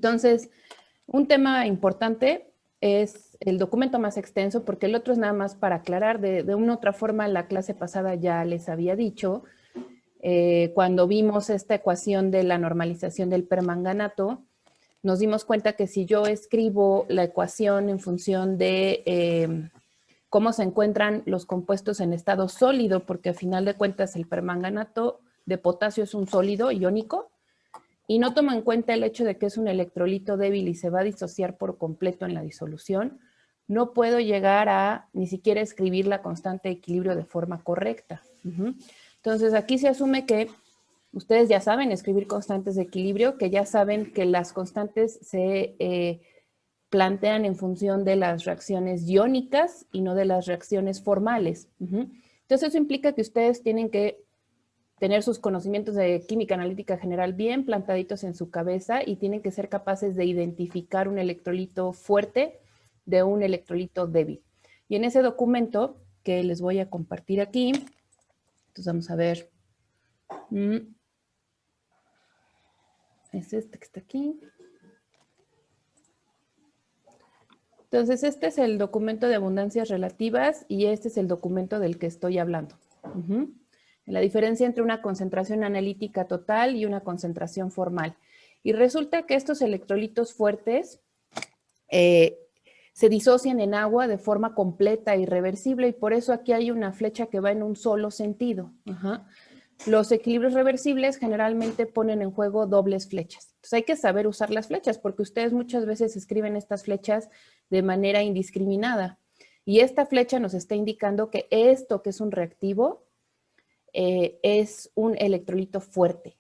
Entonces, un tema importante es el documento más extenso, porque el otro es nada más para aclarar. De una u otra forma, la clase pasada ya les había dicho, cuando vimos esta ecuación de la normalización del permanganato, nos dimos cuenta que si yo escribo la ecuación en función de cómo se encuentran los compuestos en estado sólido, porque al final de cuentas el permanganato de potasio es un sólido iónico, y no toma en cuenta el hecho de que es un electrolito débil y se va a disociar por completo en la disolución, no puedo llegar a ni siquiera escribir la constante de equilibrio de forma correcta. Entonces, aquí se asume que ustedes ya saben escribir constantes de equilibrio, que ya saben que las constantes se plantean en función de las reacciones iónicas y no de las reacciones formales. Entonces, eso implica que ustedes tienen que tener sus conocimientos de química analítica general bien plantaditos en su cabeza y tienen que ser capaces de identificar un electrolito fuerte de un electrolito débil. Y en ese documento que les voy a compartir aquí, entonces vamos a ver, es este que está aquí. Entonces, este es el documento de abundancias relativas y este es el documento del que estoy hablando. La diferencia entre una concentración analítica total y una concentración formal. Y resulta que estos electrolitos fuertes se disocian en agua de forma completa e irreversible y por eso aquí hay una flecha que va en un solo sentido. Los equilibrios reversibles generalmente ponen en juego dobles flechas. Entonces hay que saber usar las flechas porque ustedes muchas veces escriben estas flechas de manera indiscriminada. Y esta flecha nos está indicando que esto que es un reactivo es un electrolito fuerte.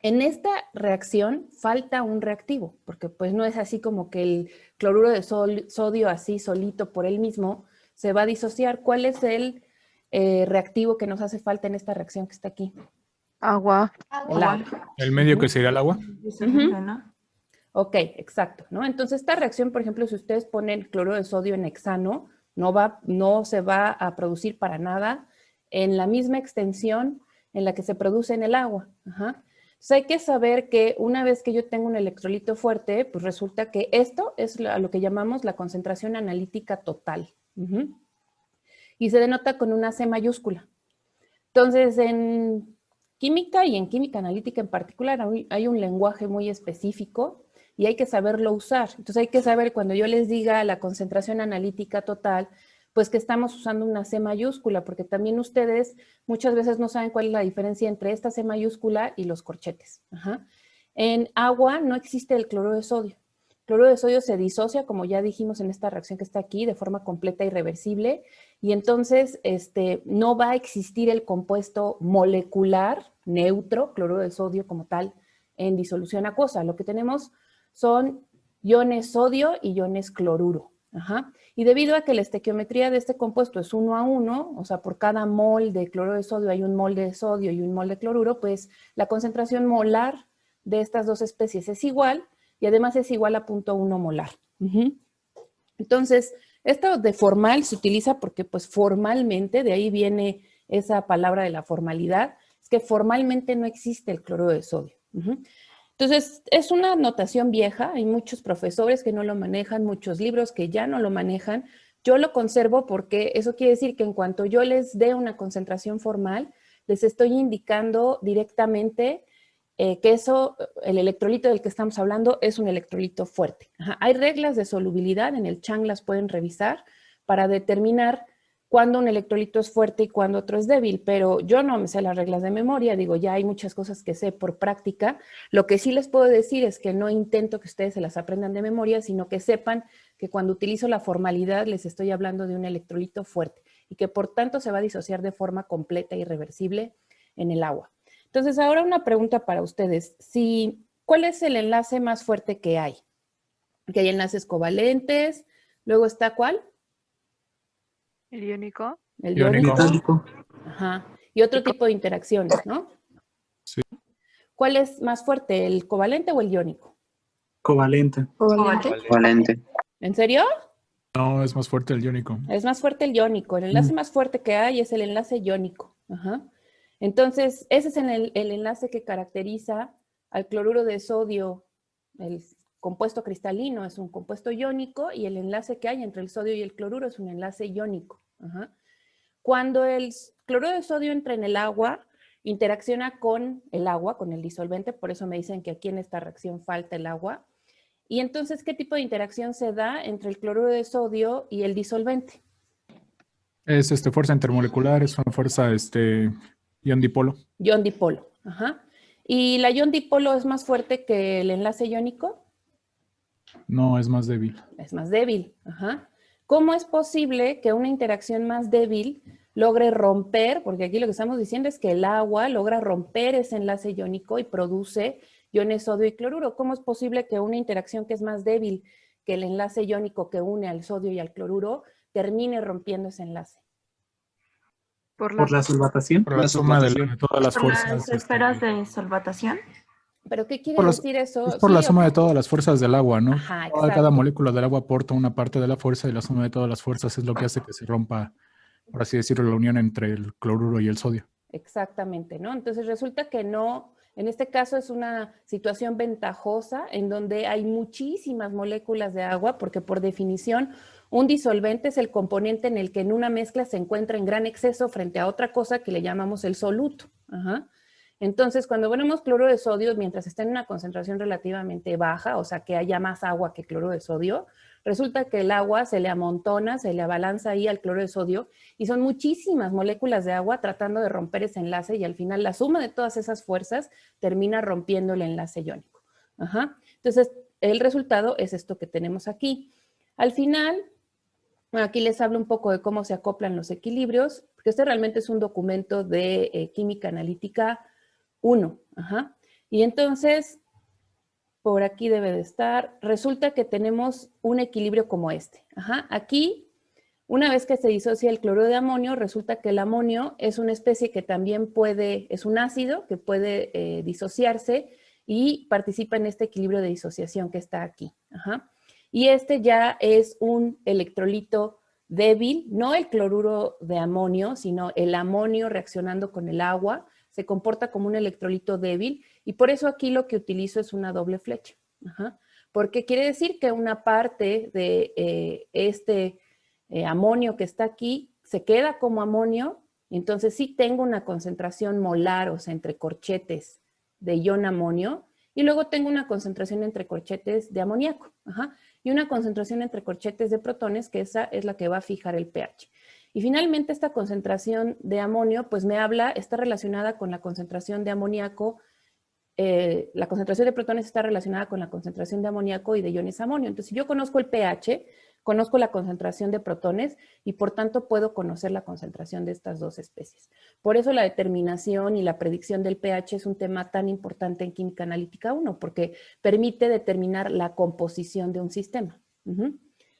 En esta reacción falta un reactivo, porque pues no es así como que el cloruro de sodio así solito por él mismo se va a disociar. ¿Cuál es el reactivo que nos hace falta en esta reacción que está aquí? Agua. El agua. ¿El medio que sería el agua? Ok, exacto, ¿no? Entonces esta reacción, por ejemplo, si ustedes ponen cloruro de sodio en hexano, no se va a producir para nada en la misma extensión en la que se produce en el agua. Entonces hay que saber que una vez que yo tengo un electrolito fuerte, pues resulta que esto es lo que llamamos la concentración analítica total. Y se denota con una C mayúscula. Entonces, en química y en química analítica en particular hay un lenguaje muy específico y hay que saberlo usar. Entonces hay que saber cuando yo les diga la concentración analítica total, pues que estamos usando una C mayúscula, porque también ustedes muchas veces no saben cuál es la diferencia entre esta C mayúscula y los corchetes. En agua no existe el cloruro de sodio. El cloruro de sodio se disocia, como ya dijimos en esta reacción que está aquí, de forma completa y irreversible, y entonces no va a existir el compuesto molecular neutro, cloruro de sodio como tal, en disolución acuosa. Lo que tenemos son iones sodio y iones cloruro. Y debido a que la estequiometría de este compuesto es 1 a 1, o sea, por cada mol de cloruro de sodio hay un mol de sodio y un mol de cloruro, pues la concentración molar de estas dos especies es igual y además es igual a 0.1 molar. Entonces, esto de formal se utiliza porque pues formalmente, de ahí viene esa palabra de la formalidad, es que formalmente no existe el cloruro de sodio. Entonces, es una notación vieja, hay muchos profesores que no lo manejan, muchos libros que ya no lo manejan. Yo lo conservo porque eso quiere decir que en cuanto yo les dé una concentración formal, les estoy indicando directamente que el electrolito del que estamos hablando es un electrolito fuerte. Hay reglas de solubilidad, en el Chang las pueden revisar para determinar cuándo un electrolito es fuerte y cuándo otro es débil, pero yo no me sé las reglas de memoria, digo, ya hay muchas cosas que sé por práctica. Lo que sí les puedo decir es que no intento que ustedes se las aprendan de memoria, sino que sepan que cuando utilizo la formalidad les estoy hablando de un electrolito fuerte y que por tanto se va a disociar de forma completa e irreversible en el agua. Entonces, ahora una pregunta para ustedes. ¿Cuál es el enlace más fuerte que hay? Que hay enlaces covalentes, luego está ¿cuál? El iónico. El Iónico. iónico. Y otro tipo de interacciones, ¿no? Sí. ¿Cuál es más fuerte, el covalente o el iónico? Covalente. Covalente. ¿En serio? No, es más fuerte el iónico. Es más fuerte el iónico. El enlace más fuerte que hay es el enlace iónico. Entonces, ese es el enlace que caracteriza al cloruro de sodio El compuesto cristalino es un compuesto iónico y el enlace que hay entre el sodio y el cloruro es un enlace iónico. Ajá. Cuando el cloruro de sodio entra en el agua, interacciona con el agua, con el disolvente, por eso me dicen que aquí en esta reacción falta el agua. Y entonces, ¿qué tipo de interacción se da entre el cloruro de sodio y el disolvente? Es fuerza intermolecular, es una fuerza ion dipolo. Ion dipolo. Ajá. ¿Y la ion dipolo es más fuerte que el enlace iónico? No, es más débil. Es más débil. Ajá. ¿Cómo es posible que una interacción más débil logre romper? Porque aquí lo que estamos diciendo es que el agua logra romper ese enlace iónico y produce iones sodio y cloruro. ¿Cómo es posible que una interacción que es más débil que el enlace iónico que une al sodio y al cloruro termine rompiendo ese enlace? Por Por la solvatación. Por la suma de todas las Por fuerzas. las esferas de solvatación. ¿Pero qué quiere Por las- decir eso? Es por la Sí, suma de todas las fuerzas del agua, ¿no? Ajá, Cada exacto. molécula del agua aporta una parte de la fuerza y la suma de todas las fuerzas es lo que hace que se rompa, por así decirlo, la unión entre el cloruro y el sodio. Exactamente, ¿no? Entonces resulta que no, en este caso es una situación ventajosa en donde hay muchísimas moléculas de agua, porque por definición un disolvente es el componente en el que en una mezcla se encuentra en gran exceso frente a otra cosa que le llamamos el soluto. Ajá. Entonces, cuando ponemos cloruro de sodio, mientras está en una concentración relativamente baja, o sea, que haya más agua que cloruro de sodio, resulta que el agua se le amontona, se le abalanza ahí al cloruro de sodio y son muchísimas moléculas de agua tratando de romper ese enlace y al final la suma de todas esas fuerzas termina rompiendo el enlace iónico. Ajá. Entonces, el resultado es esto que tenemos aquí. Al final, aquí les hablo un poco de cómo se acoplan los equilibrios, porque este realmente es un documento de química analítica 1. Ajá. Y entonces, por aquí debe de estar, resulta que tenemos un equilibrio como este. Ajá. Aquí, una vez que se disocia el cloruro de amonio, resulta que el amonio es una especie que también puede, es un ácido que puede disociarse y participa en este equilibrio de disociación que está aquí. Ajá. Y este ya es un electrolito débil, no el cloruro de amonio, sino el amonio reaccionando con el agua, se comporta como un electrolito débil y por eso aquí lo que utilizo es una doble flecha. Ajá. Porque quiere decir que una parte de amonio que está aquí se queda como amonio, entonces sí tengo una concentración molar, o sea, entre corchetes de ion amonio, y luego tengo una concentración entre corchetes de amoníaco, ajá, y una concentración entre corchetes de protones, que esa es la que va a fijar el pH. Y finalmente esta concentración de amonio, pues me habla, está relacionada con la concentración de amoníaco, la concentración de protones está relacionada con la concentración de amoníaco y de iones amonio. Entonces, si yo conozco el pH, conozco la concentración de protones y por tanto puedo conocer la concentración de estas dos especies. Por eso la determinación y la predicción del pH es un tema tan importante en química analítica 1, porque permite determinar la composición de un sistema.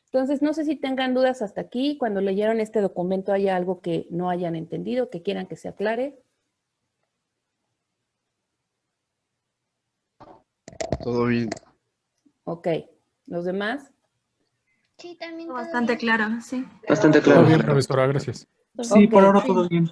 Entonces, no sé si tengan dudas hasta aquí. Cuando leyeron este documento, ¿hay algo que no hayan entendido, que quieran que se aclare? Todo bien. Ok. ¿Los demás? Sí, también todo Bastante bien. claro, sí. Bastante Todo claro. bien, profesora, gracias. Sí, Ok. por ahora todo bien.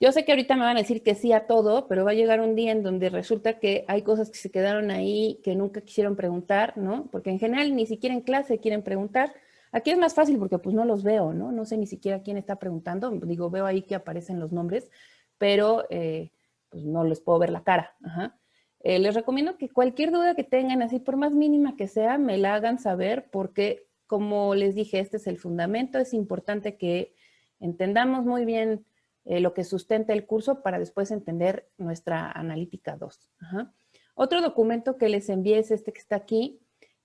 Yo sé que ahorita me van a decir que sí a todo, pero va a llegar un día en donde resulta que hay cosas que se quedaron ahí que nunca quisieron preguntar, ¿no? Porque en general ni siquiera en clase quieren preguntar. Aquí es más fácil porque pues no los veo, ¿no? No sé ni siquiera quién está preguntando. Digo, veo ahí que aparecen los nombres, pero pues no les puedo ver la cara. Ajá. Les recomiendo que cualquier duda que tengan, así por más mínima que sea, me la hagan saber porque, como les dije, este es el fundamento. Es importante que entendamos muy bien lo que sustenta el curso para después entender nuestra analítica 2. Ajá. Otro documento que les envié es este que está aquí,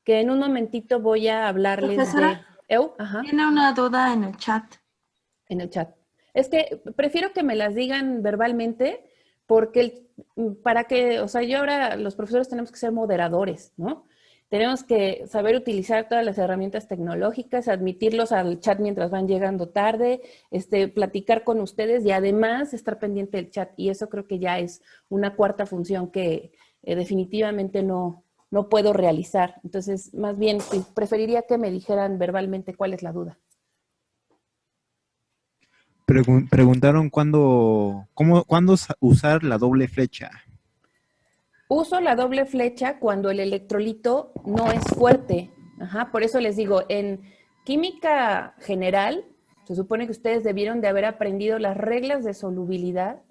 que en un momentito voy a hablarles Profesora, Ajá, tiene una duda en el chat. en el chat. Es que prefiero que me las digan verbalmente porque para que, o sea, yo ahora los profesores tenemos que ser moderadores, ¿no? Tenemos que saber utilizar todas las herramientas tecnológicas, admitirlos al chat mientras van llegando tarde, platicar con ustedes y además estar pendiente del chat. Y eso creo que ya es una cuarta función que definitivamente no puedo realizar. Entonces, más bien, preferiría que me dijeran verbalmente cuál es la duda. Preguntaron cuándo usar la doble flecha. Uso la doble flecha cuando el electrolito no es fuerte. Ajá, por eso les digo, en química general, se supone que ustedes debieron de haber aprendido las reglas de solubilidad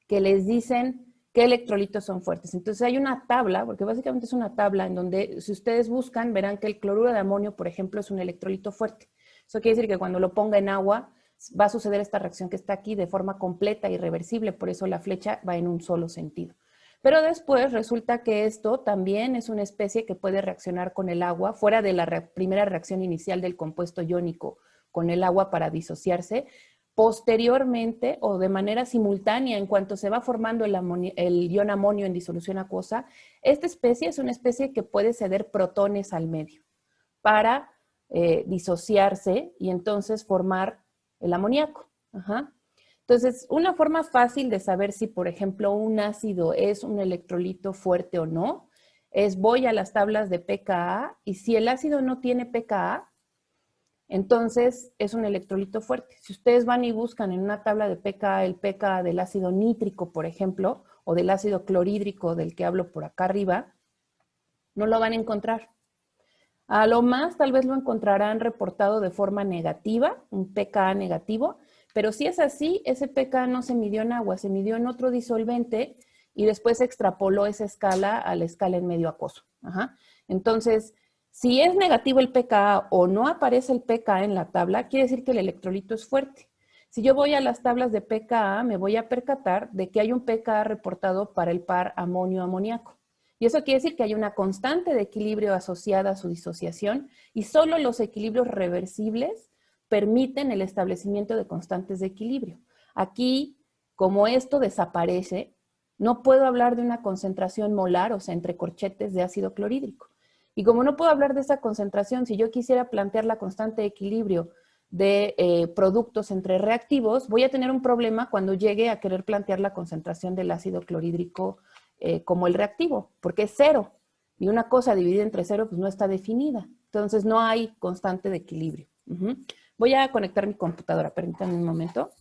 que les dicen qué electrolitos son fuertes. Entonces hay una tabla, porque básicamente es una tabla en donde si ustedes buscan, verán que el cloruro de amonio, por ejemplo, es un electrolito fuerte. Eso quiere decir que cuando lo ponga en agua, va a suceder esta reacción que está aquí de forma completa y irreversible, por eso la flecha va en un solo sentido. Pero después resulta que esto también es una especie que puede reaccionar con el agua, fuera de la primera reacción inicial del compuesto iónico con el agua para disociarse. Posteriormente o de manera simultánea, en cuanto se va formando el ion amonio en disolución acuosa, esta especie es una especie que puede ceder protones al medio para disociarse y entonces formar el amoníaco. Ajá. Entonces, una forma fácil de saber si, por ejemplo, un ácido es un electrolito fuerte o no, es voy a las tablas de pKa y si el ácido no tiene pKa, entonces es un electrolito fuerte. Si ustedes van y buscan en una tabla de pKa el pKa del ácido nítrico, por ejemplo, o del ácido clorhídrico del que hablo por acá arriba, no lo van a encontrar. A lo más, tal vez lo encontrarán reportado de forma negativa, un pKa negativo, pero si es así, ese pKa no se midió en agua, se midió en otro disolvente y después se extrapoló esa escala a la escala en medio acuoso. Ajá. Entonces, si es negativo el pKa o no aparece el pKa en la tabla, quiere decir que el electrolito es fuerte. Si yo voy a las tablas de pKa, me voy a percatar de que hay un pKa reportado para el par amonio-amoníaco. Y eso quiere decir que hay una constante de equilibrio asociada a su disociación y solo los equilibrios reversibles permiten el establecimiento de constantes de equilibrio. Aquí, como esto desaparece, no puedo hablar de una concentración molar, o sea, entre corchetes de ácido clorhídrico. Y como no puedo hablar de esa concentración, si yo quisiera plantear la constante de equilibrio de productos entre reactivos, voy a tener un problema cuando llegue a querer plantear la concentración del ácido clorhídrico como el reactivo, porque es cero. Y una cosa dividida entre cero pues no está definida. Entonces no hay constante de equilibrio. Voy a conectar mi computadora, permítanme un momento.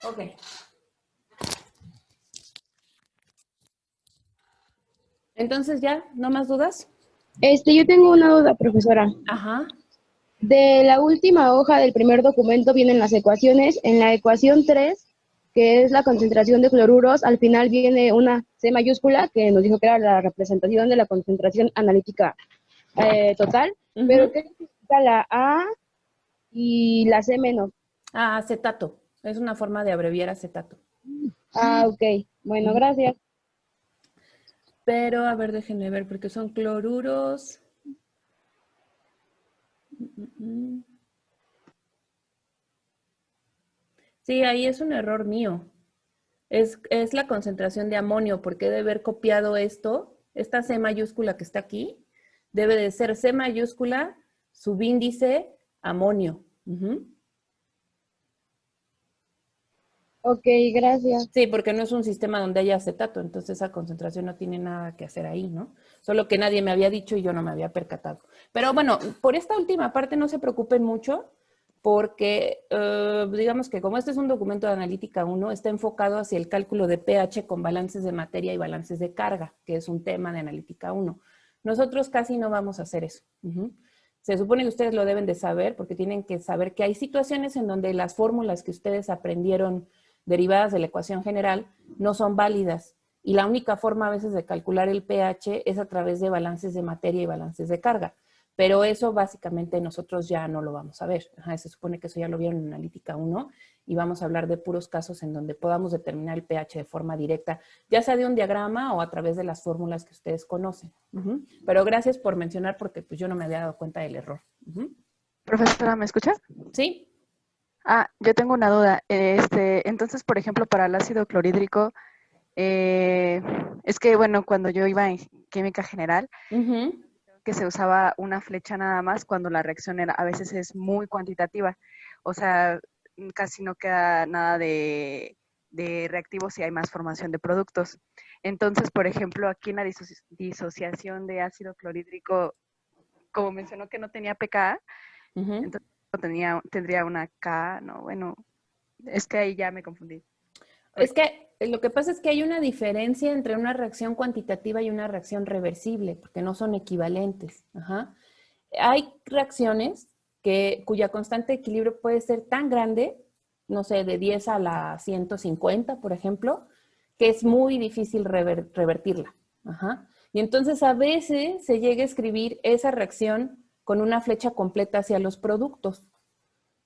Ok. Entonces ya, ¿no más dudas? Yo tengo una duda, profesora. Ajá. De la última hoja del primer documento vienen las ecuaciones. En la ecuación 3, que es la concentración de cloruros, al final viene una C mayúscula, que nos dijo que era la representación de la concentración analítica total. Pero ¿qué significa la A y la C menos? Ah, acetato. Es una forma de abreviar acetato. Ah, ok. Bueno, gracias. Pero, a ver, déjenme ver, porque son cloruros. Sí, ahí es un error mío. Es la concentración de amonio, porque debe haber copiado esto, esta C mayúscula que está aquí, debe de ser C mayúscula, subíndice, amonio. Ok, gracias. Sí, porque no es un sistema donde haya acetato, entonces esa concentración no tiene nada que hacer ahí, ¿no? Solo que nadie me había dicho y yo no me había percatado. Pero bueno, por esta última parte no se preocupen mucho, porque digamos que como este es un documento de analítica 1, está enfocado hacia el cálculo de pH con balances de materia y balances de carga, que es un tema de analítica 1. Nosotros casi no vamos a hacer eso. Se supone que ustedes lo deben de saber, porque tienen que saber que hay situaciones en donde las fórmulas que ustedes aprendieron derivadas de la ecuación general no son válidas y la única forma a veces de calcular el pH es a través de balances de materia y balances de carga, pero eso básicamente nosotros ya no lo vamos a ver. Se supone que eso ya lo vieron en analítica 1 y vamos a hablar de puros casos en donde podamos determinar el pH de forma directa, ya sea de un diagrama o a través de las fórmulas que ustedes conocen. Pero gracias por mencionar porque pues yo no me había dado cuenta del error. Profesora, ¿me escucha? Sí. Yo tengo una duda. Entonces, por ejemplo, para el ácido clorhídrico, es que, bueno, cuando yo iba en química general, que se usaba una flecha nada más cuando la reacción a veces es muy cuantitativa. O sea, casi no queda nada de de reactivos si hay más formación de productos. Entonces, por ejemplo, aquí en la disociación de ácido clorhídrico, como mencionó que no tenía pKa, entonces tendría una K, no, bueno, es que ahí ya me confundí. Es que lo que pasa es que hay una diferencia entre una reacción cuantitativa y una reacción reversible, porque no son equivalentes. Ajá. Hay reacciones cuya constante de equilibrio puede ser tan grande, no sé, de 10 a la 150, por ejemplo, que es muy difícil revertirla. Ajá. Y entonces a veces se llega a escribir esa reacción con una flecha completa hacia los productos.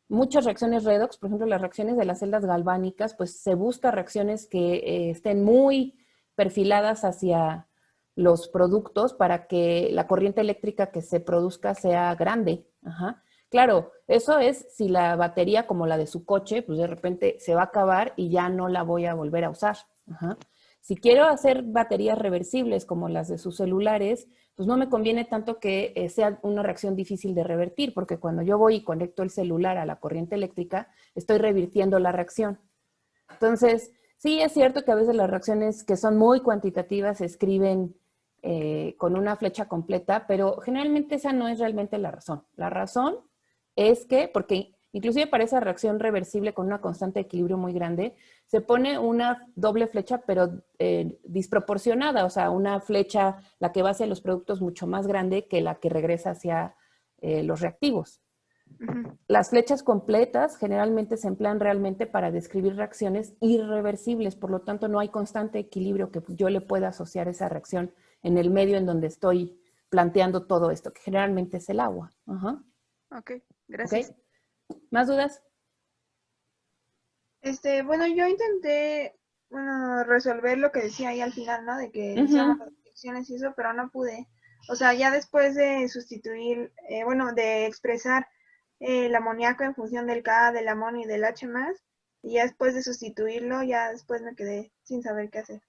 Muchas reacciones redox, por ejemplo, las reacciones de las celdas galvánicas, pues se busca reacciones que estén muy perfiladas hacia los productos para que la corriente eléctrica que se produzca sea grande. Ajá. Claro, eso es si la batería, como la de su coche, pues de repente se va a acabar y ya no la voy a volver a usar. Ajá. Si quiero hacer baterías reversibles como las de sus celulares, pues no me conviene tanto que sea una reacción difícil de revertir, porque cuando yo voy y conecto el celular a la corriente eléctrica, estoy revirtiendo la reacción. Entonces, sí es cierto que a veces las reacciones que son muy cuantitativas se escriben con una flecha completa, pero generalmente esa no es realmente la razón. La razón es que, porque inclusive para esa reacción reversible con una constante de equilibrio muy grande, se pone una doble flecha, pero disproporcionada, o sea, una flecha, la que va hacia los productos, mucho más grande que la que regresa hacia los reactivos. Las flechas completas generalmente se emplean realmente para describir reacciones irreversibles, por lo tanto no hay constante equilibrio que yo le pueda asociar esa reacción en el medio en donde estoy planteando todo esto, que generalmente es el agua. Ajá. Ok, gracias. ¿Okay? ¿Más dudas? Bueno, yo intenté, resolver lo que decía ahí al final, ¿no? De que decíamos las reacciones y eso, pero no pude. O sea, ya después de sustituir, de expresar el amoníaco en función del K, del amonio y del H+, y ya después de sustituirlo, ya después me quedé sin saber qué hacer.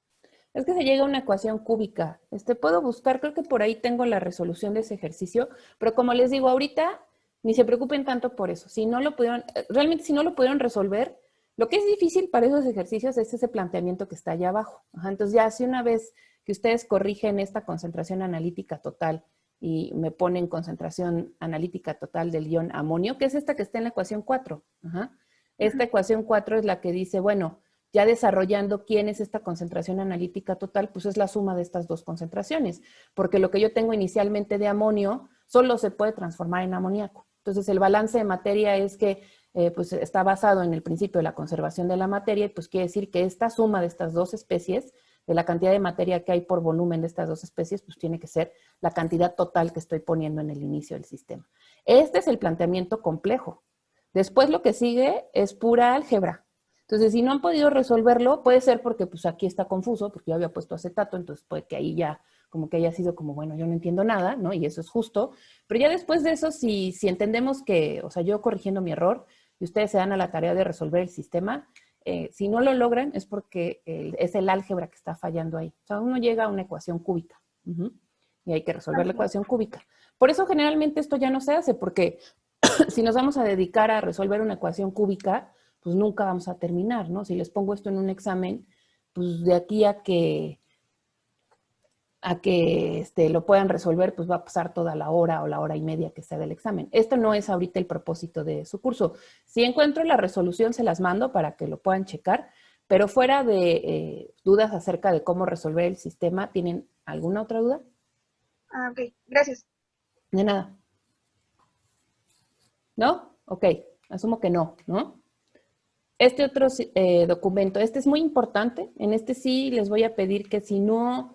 Es que se llega a una ecuación cúbica. Puedo buscar, creo que por ahí tengo la resolución de ese ejercicio, pero como les digo, ahorita ni se preocupen tanto por eso. Si no lo pudieron, realmente si no lo pudieron resolver, lo que es difícil para esos ejercicios es ese planteamiento que está allá abajo. Ajá, entonces ya si una vez que ustedes corrigen esta concentración analítica total y me ponen concentración analítica total del ion amonio, que es esta que está en la ecuación 4. Ajá. Esta ecuación 4 es la que dice, bueno, ya desarrollando quién es esta concentración analítica total, pues es la suma de estas dos concentraciones, porque lo que yo tengo inicialmente de amonio solo se puede transformar en amoníaco. Entonces el balance de materia es que pues está basado en el principio de la conservación de la materia y pues quiere decir que esta suma de estas dos especies, de la cantidad de materia que hay por volumen de estas dos especies, pues tiene que ser la cantidad total que estoy poniendo en el inicio del sistema. Este es el planteamiento complejo. Después lo que sigue es pura álgebra. Entonces, si no han podido resolverlo, puede ser porque pues aquí está confuso, porque yo había puesto acetato, entonces puede que ahí ya como que haya sido como, bueno, yo no entiendo nada, ¿no? Y eso es justo. Pero ya después de eso, si entendemos que, o sea, yo corrigiendo mi error y ustedes se dan a la tarea de resolver el sistema, si no lo logran es porque es el álgebra que está fallando ahí. O sea, uno llega a una ecuación cúbica y hay que resolver la ecuación cúbica. Por eso generalmente esto ya no se hace, porque si nos vamos a dedicar a resolver una ecuación cúbica, pues nunca vamos a terminar, ¿no? Si les pongo esto en un examen, pues de aquí a que lo puedan resolver, pues va a pasar toda la hora o la hora y media que sea del examen. Esto no es ahorita el propósito de su curso. Si encuentro la resolución, se las mando para que lo puedan checar, pero fuera de dudas acerca de cómo resolver el sistema, ¿tienen alguna otra duda? Ah, ok, gracias. De nada. ¿No? Ok, asumo que no, ¿no? Este otro documento, este es muy importante. En este sí les voy a pedir que si no,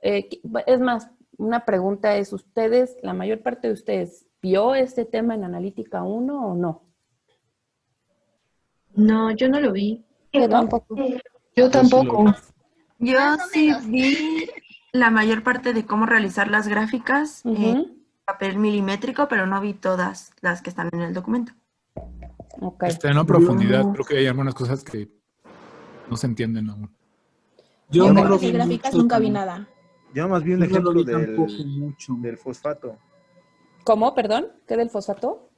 es más, una pregunta es, ¿ustedes, la mayor parte de ustedes, vio este tema en Analítica 1 o no? No, yo no lo vi. Yo ¿No? tampoco. Yo tampoco. Yo Más o sí menos. vi la mayor parte de cómo realizar las gráficas en Ujú. papel milimétrico, pero no vi todas las que están en el documento. Ok. No a profundidad, creo que hay algunas cosas que no se entienden aún. Yo Ok. no lo vi gráficas mucho. nunca vi nada. Yo más vi un Yo no lo ejemplo vi tampoco mucho. del fosfato. ¿Cómo? Perdón, ¿qué del fosfato?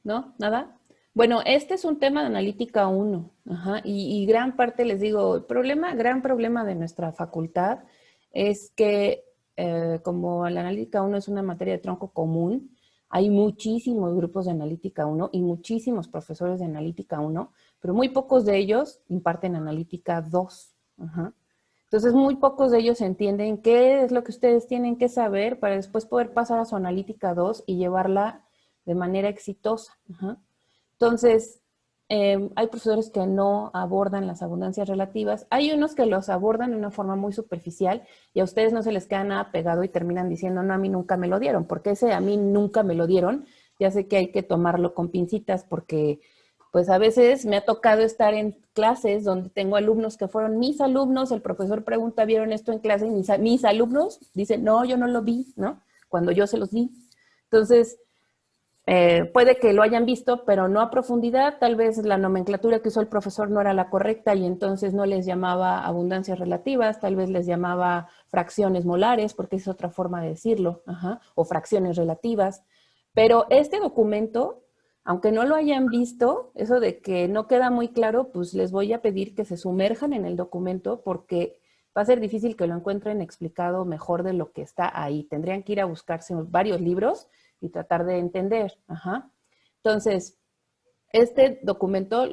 ¿No? ¿Nada? Bueno, este es un tema de analítica 1, ajá, y gran parte, les digo, gran problema de nuestra facultad es que como la analítica 1 es una materia de tronco común, hay muchísimos grupos de analítica 1 y muchísimos profesores de analítica 1, pero muy pocos de ellos imparten analítica 2. Ajá. Entonces, muy pocos de ellos entienden qué es lo que ustedes tienen que saber para después poder pasar a su analítica 2 y llevarla de manera exitosa. Ajá. Entonces, hay profesores que no abordan las abundancias relativas. Hay unos que los abordan de una forma muy superficial y a ustedes no se les queda nada pegado y terminan diciendo, no, a mí nunca me lo dieron, porque ese a mí nunca me lo dieron. Ya sé que hay que tomarlo con pincitas porque pues a veces me ha tocado estar en clases donde tengo alumnos que fueron mis alumnos, el profesor pregunta, ¿vieron esto en clase? Y mis alumnos dicen, no, yo no lo vi, ¿no? Cuando yo se los di. Entonces, puede que lo hayan visto, pero no a profundidad. Tal vez la nomenclatura que usó el profesor no era la correcta y entonces no les llamaba abundancias relativas, tal vez les llamaba fracciones molares, porque es otra forma de decirlo, ajá, o fracciones relativas. Pero este documento, aunque no lo hayan visto, eso de que no queda muy claro, pues les voy a pedir que se sumerjan en el documento porque va a ser difícil que lo encuentren explicado mejor de lo que está ahí. Tendrían que ir a buscarse varios libros y tratar de entender. Ajá. Entonces, este documento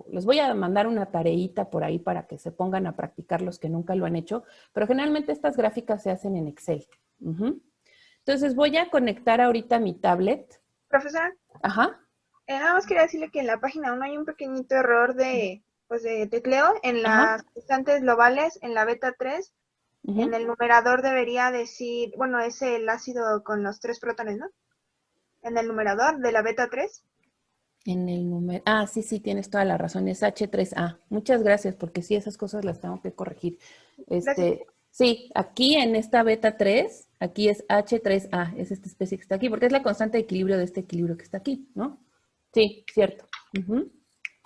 les voy a mandar una tareita por ahí para que se pongan a practicar los que nunca lo han hecho, pero generalmente estas gráficas se hacen en Excel. Entonces, voy a conectar ahorita mi tablet. Profesora, Ajá. Nada más quería decirle que en la página 1 hay un pequeñito error de tecleo en las constantes globales, en la beta 3. En el numerador debería decir, bueno, es el ácido con los 3 protones, ¿no? En el numerador de la beta 3. En el número. Ah, sí, sí, tienes toda la razón. Es H3A. Muchas gracias, porque sí, esas cosas las tengo que corregir. Gracias. Sí, aquí en esta beta 3, aquí es H3A, es esta especie que está aquí, porque es la constante de equilibrio de este equilibrio que está aquí, ¿no? Sí, cierto.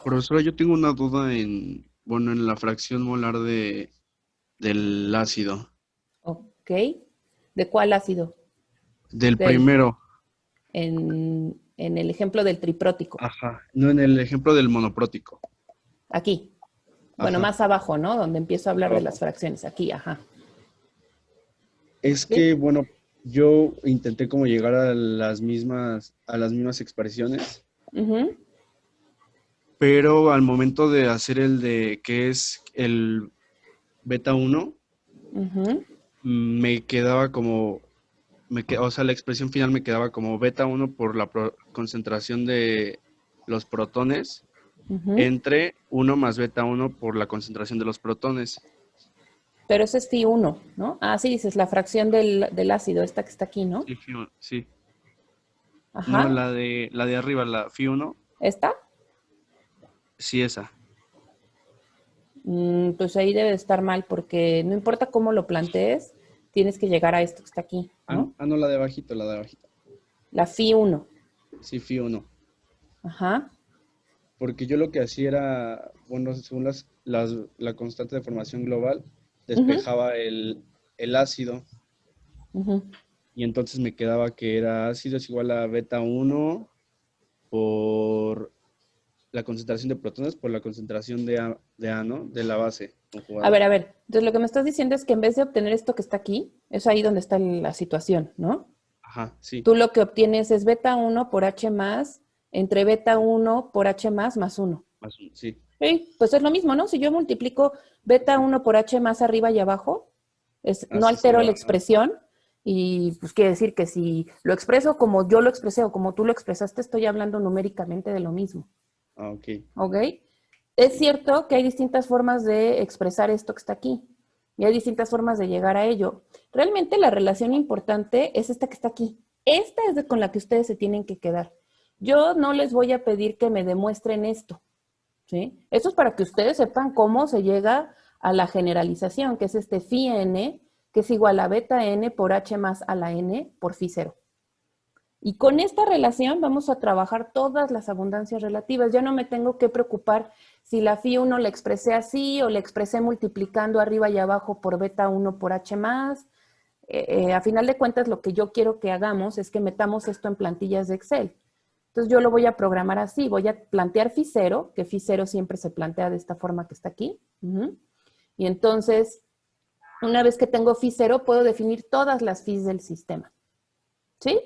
Profesora, yo tengo una duda en la fracción molar del ácido. Ok. ¿De cuál ácido? Del primero. En el ejemplo del triprótico. Ajá. No, en el ejemplo del monoprótico. Aquí. Bueno, Ajá. más abajo, ¿no? Donde empiezo a hablar de Abajo. las fracciones. Aquí, ajá. Es ¿Sí? que, bueno, yo intenté como llegar a las mismas expresiones, pero al momento de hacer el de que es el beta 1, me quedaba como, o sea, la expresión final me quedaba como beta 1 por la concentración de los protones entre 1 más beta 1 por la concentración de los protones. Pero ese es phi 1, ¿no? Ah, sí, dices la fracción del ácido, esta que está aquí, ¿no? Sí, sí. Ajá. No, la de arriba, la phi 1. ¿Esta? Sí, esa. Pues ahí debe de estar mal, porque no importa cómo lo plantees, tienes que llegar a esto que está aquí, ¿no? No, la de abajito, la de abajito. La phi 1. Sí, phi 1. Ajá. Porque yo lo que hacía era, bueno, según la constante de formación global, despejaba el ácido. Y entonces me quedaba que era ácido es igual a beta 1 por la concentración de protones por la concentración de A, ¿no? De la base conjugada. A ver. Entonces lo que me estás diciendo es que en vez de obtener esto que está aquí, es ahí donde está la situación, ¿no? Ajá, sí. Tú lo que obtienes es beta 1 por H más entre beta 1 por H más 1. Más 1, sí. Sí, pues es lo mismo, ¿no? Si yo multiplico beta 1 por H más arriba y abajo, no altero la expresión y pues quiere decir que si lo expreso como yo lo expresé o como tú lo expresaste, estoy hablando numéricamente de lo mismo. Ah, ok. ¿Ok? Es cierto que hay distintas formas de expresar esto que está aquí y hay distintas formas de llegar a ello. Realmente la relación importante es esta que está aquí. Esta es con la que ustedes se tienen que quedar. Yo no les voy a pedir que me demuestren esto, ¿sí? Esto es para que ustedes sepan cómo se llega a la generalización, que es este phi n, que es igual a beta n por h más a la n por phi 0. Y con esta relación vamos a trabajar todas las abundancias relativas. Ya no me tengo que preocupar si la phi 1 la expresé así o la expresé multiplicando arriba y abajo por beta 1 por h más. A final de cuentas, lo que yo quiero que hagamos es que metamos esto en plantillas de Excel. Entonces yo lo voy a programar así, voy a plantear phi 0, que phi 0 siempre se plantea de esta forma que está aquí. Y entonces, una vez que tengo phi 0, puedo definir todas las phis del sistema. ¿Sí?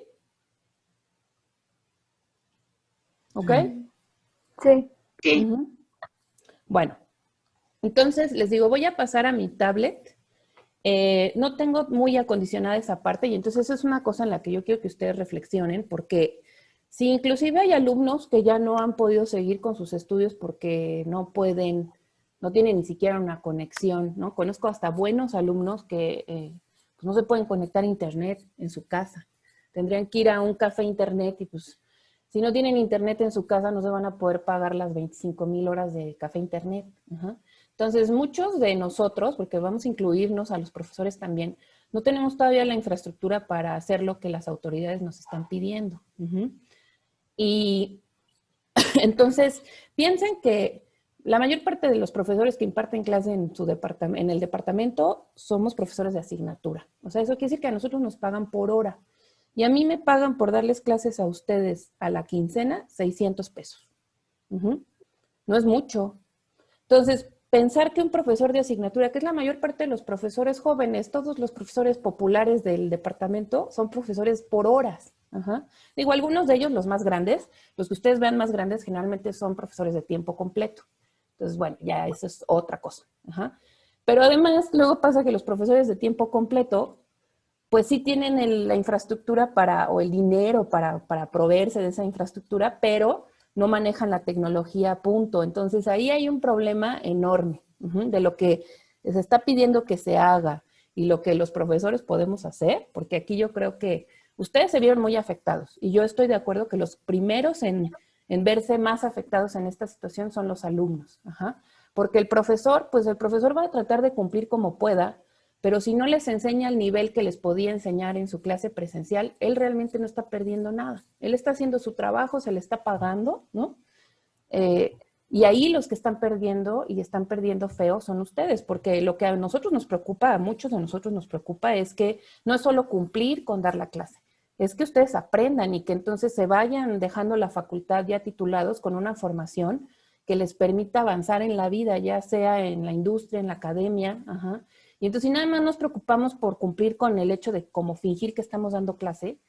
¿Ok? Sí. Bueno, entonces les digo, voy a pasar a mi tablet. No tengo muy acondicionada esa parte y entonces eso es una cosa en la que yo quiero que ustedes reflexionen, porque si inclusive hay alumnos que ya no han podido seguir con sus estudios porque no pueden, no tienen ni siquiera una conexión, ¿no? Conozco hasta buenos alumnos que pues no se pueden conectar a internet en su casa. Tendrían que ir a un café internet y pues si no tienen internet en su casa no se van a poder pagar las 25,000 horas de café internet. Entonces, muchos de nosotros, porque vamos a incluirnos a los profesores también, no tenemos todavía la infraestructura para hacer lo que las autoridades nos están pidiendo. Y entonces, piensen que la mayor parte de los profesores que imparten clase en el departamento somos profesores de asignatura. O sea, eso quiere decir que a nosotros nos pagan por hora. Y a mí me pagan por darles clases a ustedes a la quincena 600 pesos. No es mucho. Entonces, pensar que un profesor de asignatura, que es la mayor parte de los profesores jóvenes, todos los profesores populares del departamento, son profesores por horas. Digo, algunos de ellos, los más grandes, los que ustedes vean más grandes, generalmente son profesores de tiempo completo. Entonces, bueno, ya eso es otra cosa. Pero además, luego pasa que los profesores de tiempo completo, pues sí tienen la infraestructura o el dinero para proveerse de esa infraestructura, pero no manejan la tecnología a punto. Entonces, ahí hay un problema enorme de lo que se está pidiendo que se haga y lo que los profesores podemos hacer, porque aquí yo creo que ustedes se vieron muy afectados y yo estoy de acuerdo que los primeros en verse más afectados en esta situación son los alumnos. Porque el profesor va a tratar de cumplir como pueda, pero si no les enseña el nivel que les podía enseñar en su clase presencial, él realmente no está perdiendo nada. Él está haciendo su trabajo, se le está pagando, ¿no? Y ahí los que están perdiendo y están perdiendo feo son ustedes, porque lo que a nosotros nos preocupa, a muchos de nosotros nos preocupa, es que no es solo cumplir con dar la clase, es que ustedes aprendan y que entonces se vayan dejando la facultad ya titulados con una formación que les permita avanzar en la vida, ya sea en la industria, en la academia, Y entonces, si nada más nos preocupamos por cumplir con el hecho de como fingir que estamos dando clase,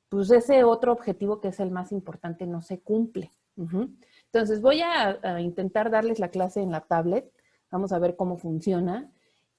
pues ese otro objetivo que es el más importante no se cumple. Entonces, voy a intentar darles la clase en la tablet. Vamos a ver cómo funciona.